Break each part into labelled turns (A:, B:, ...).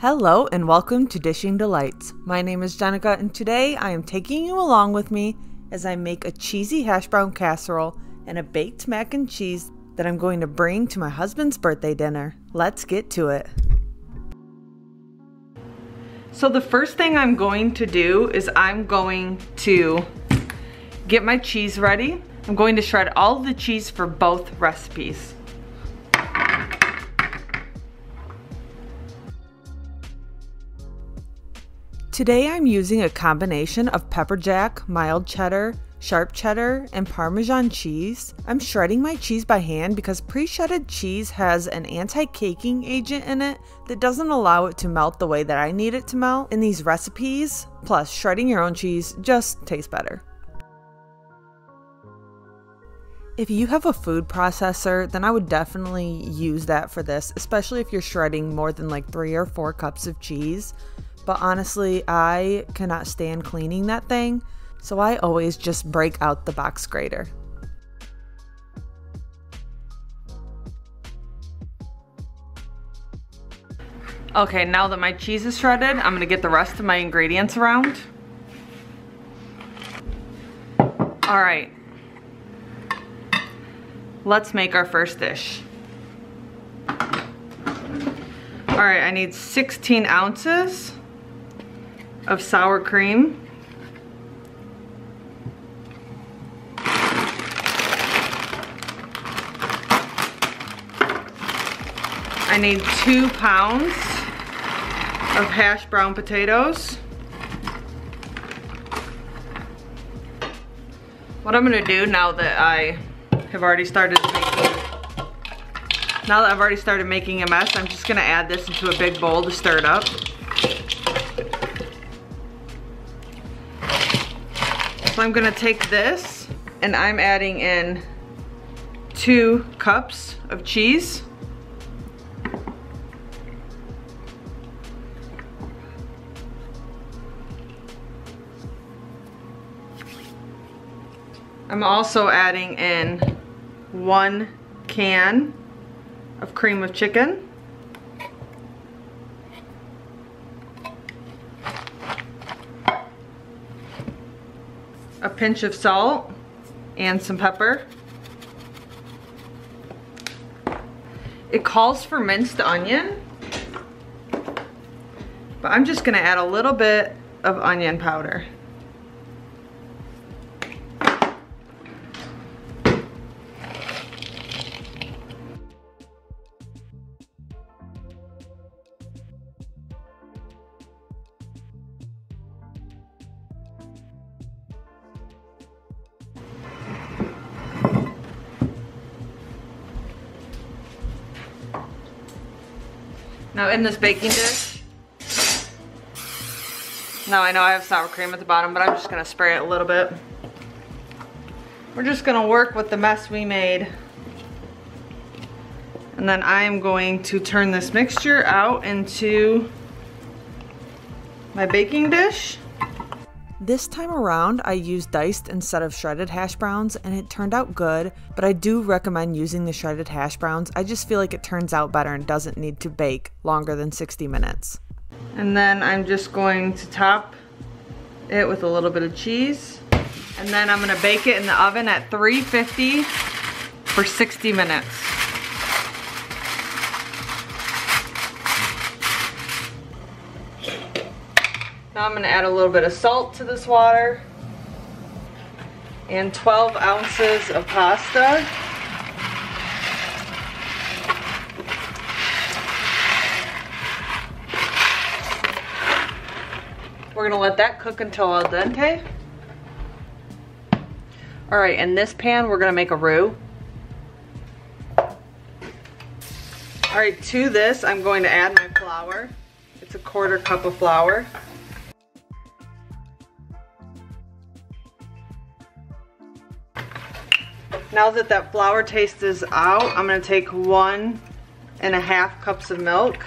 A: Hello and welcome to Dishing Delights. My name is Jenica and today I am taking you along with me as I make a cheesy hash brown casserole and a baked mac and cheese that I'm going to bring to my husband's birthday dinner. Let's get to it. So the first thing I'm going to do is I'm going to get my cheese ready. I'm going to shred all the cheese for both recipes. Today I'm using a combination of pepper jack, mild cheddar, sharp cheddar, and Parmesan cheese. I'm shredding my cheese by hand because pre-shredded cheese has an anti-caking agent in it that doesn't allow it to melt the way that I need it to melt in these recipes. Plus, shredding your own cheese just tastes better. If you have a food processor, then I would definitely use that for this, especially if you're shredding more than like 3 or 4 cups of cheese. But honestly, I cannot stand cleaning that thing, so I always just break out the box grater. Okay, now that my cheese is shredded, I'm gonna get the rest of my ingredients around. All right, let's make our first dish. All right, I need 16 ounces of sour cream. I need 2 pounds of hash brown potatoes. What I'm gonna do now that I have already started making a mess, I'm just gonna add this into a big bowl to stir it up. So I'm gonna take this and I'm adding in 2 cups of cheese. I'm also adding in 1 can of cream of chicken. A pinch of salt and some pepper. It calls for minced onion, but I'm just gonna add a little bit of onion powder. Now in this baking dish, now I know I have sour cream at the bottom, but I'm just gonna spray it a little bit. We're just gonna work with the mess we made. And then I am going to turn this mixture out into my baking dish. This time around, I used diced instead of shredded hash browns and it turned out good, but I do recommend using the shredded hash browns. I just feel like it turns out better and doesn't need to bake longer than 60 minutes. And then I'm just going to top it with a little bit of cheese. And then I'm gonna bake it in the oven at 350 for 60 minutes. Now I'm gonna add a little bit of salt to this water and 12 ounces of pasta. We're gonna let that cook until al dente. All right, in this pan, we're gonna make a roux. All right, to this, I'm going to add my flour. It's a 1/4 cup of flour. Now that flour taste is out, I'm gonna take 1.5 cups of milk.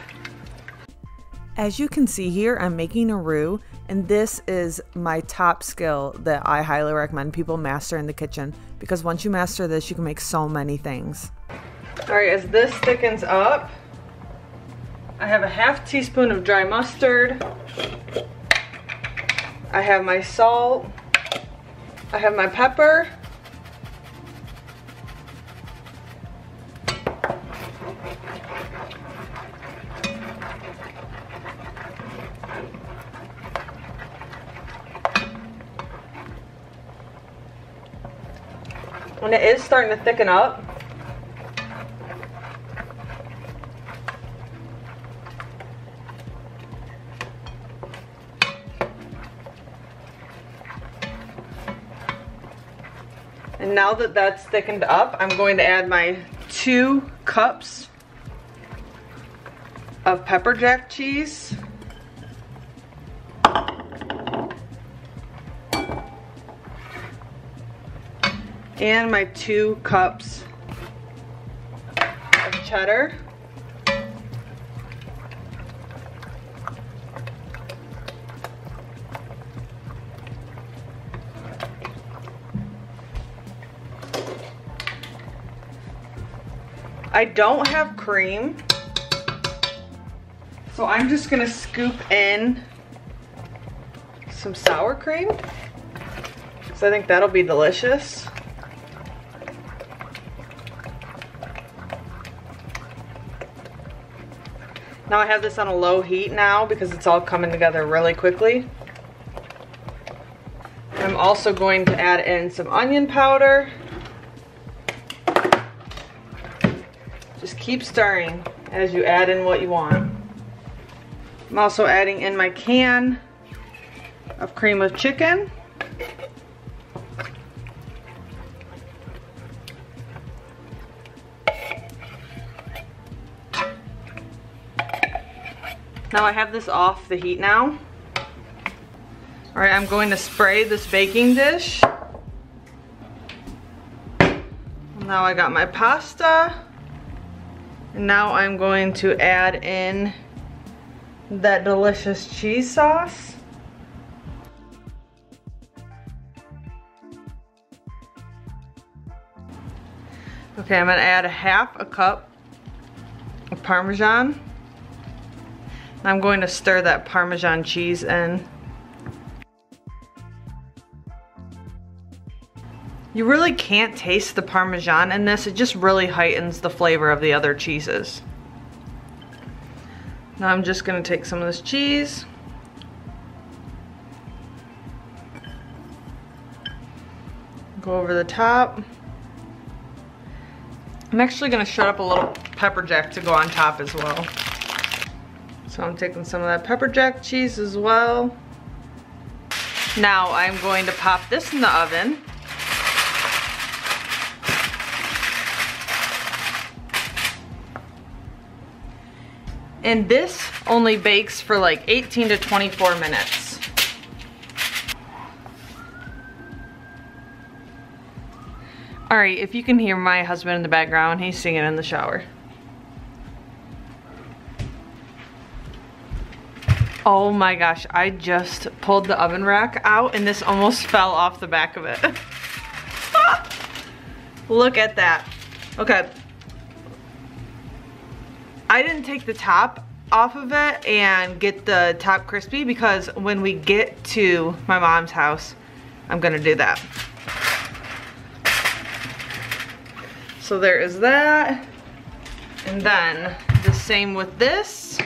A: As you can see here, I'm making a roux, and this is my top skill that I highly recommend people master in the kitchen, because once you master this, you can make so many things. All right, as this thickens up, I have a half teaspoon of dry mustard. I have my salt. I have my pepper. And it is starting to thicken up. And now that that's thickened up, I'm going to add my 2 cups of pepper jack cheese. And my 2 cups of cheddar. I don't have cream, so I'm just gonna scoop in some sour cream, because I think that'll be delicious. Now I have this on a low heat now because it's all coming together really quickly. I'm also going to add in some onion powder. Just keep stirring as you add in what you want. I'm also adding in my can of cream of chicken. Now I have this off the heat now. All right, I'm going to spray this baking dish. Now I got my pasta. And now I'm going to add in that delicious cheese sauce. Okay, I'm gonna add a half a cup of Parmesan. I'm going to stir that Parmesan cheese in. You really can't taste the Parmesan in this. It just really heightens the flavor of the other cheeses. Now I'm just going to take some of this cheese. Go over the top. I'm actually going to shred up a little pepper jack to go on top as well. So I'm taking some of that pepper jack cheese as well. Now I'm going to pop this in the oven. And this only bakes for like 18 to 24 minutes. All right, if you can hear my husband in the background, he's singing in the shower. Oh my gosh, I just pulled the oven rack out and this almost fell off the back of it. Look at that. Okay. I didn't take the top off of it and get the top crispy because when we get to my mom's house, I'm gonna do that. So there is that. And then the same with this.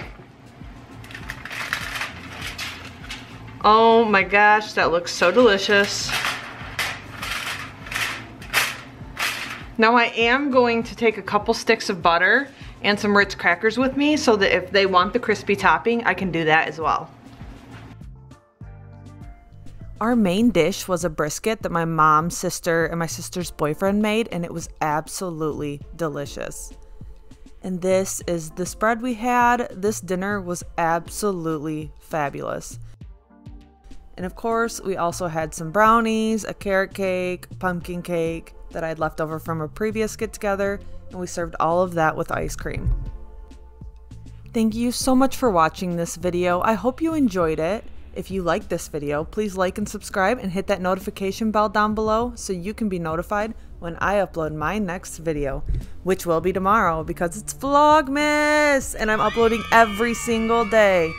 A: Oh my gosh, that looks so delicious. Now I am going to take a couple sticks of butter and some Ritz crackers with me so that if they want the crispy topping, I can do that as well. Our main dish was a brisket that my mom's sister and my sister's boyfriend made, and it was absolutely delicious. And this is the spread we had. This dinner was absolutely fabulous. And of course, we also had some brownies, a carrot cake, pumpkin cake that I'd left over from a previous get-together, and we served all of that with ice cream. Thank you so much for watching this video. I hope you enjoyed it. If you like this video, please like and subscribe and hit that notification bell down below so you can be notified when I upload my next video, which will be tomorrow because it's Vlogmas and I'm uploading every single day.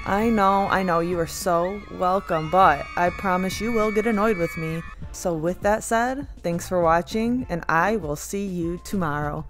A: I know, you are so welcome, but I promise you will get annoyed with me. So with that said, thanks for watching and I will see you tomorrow.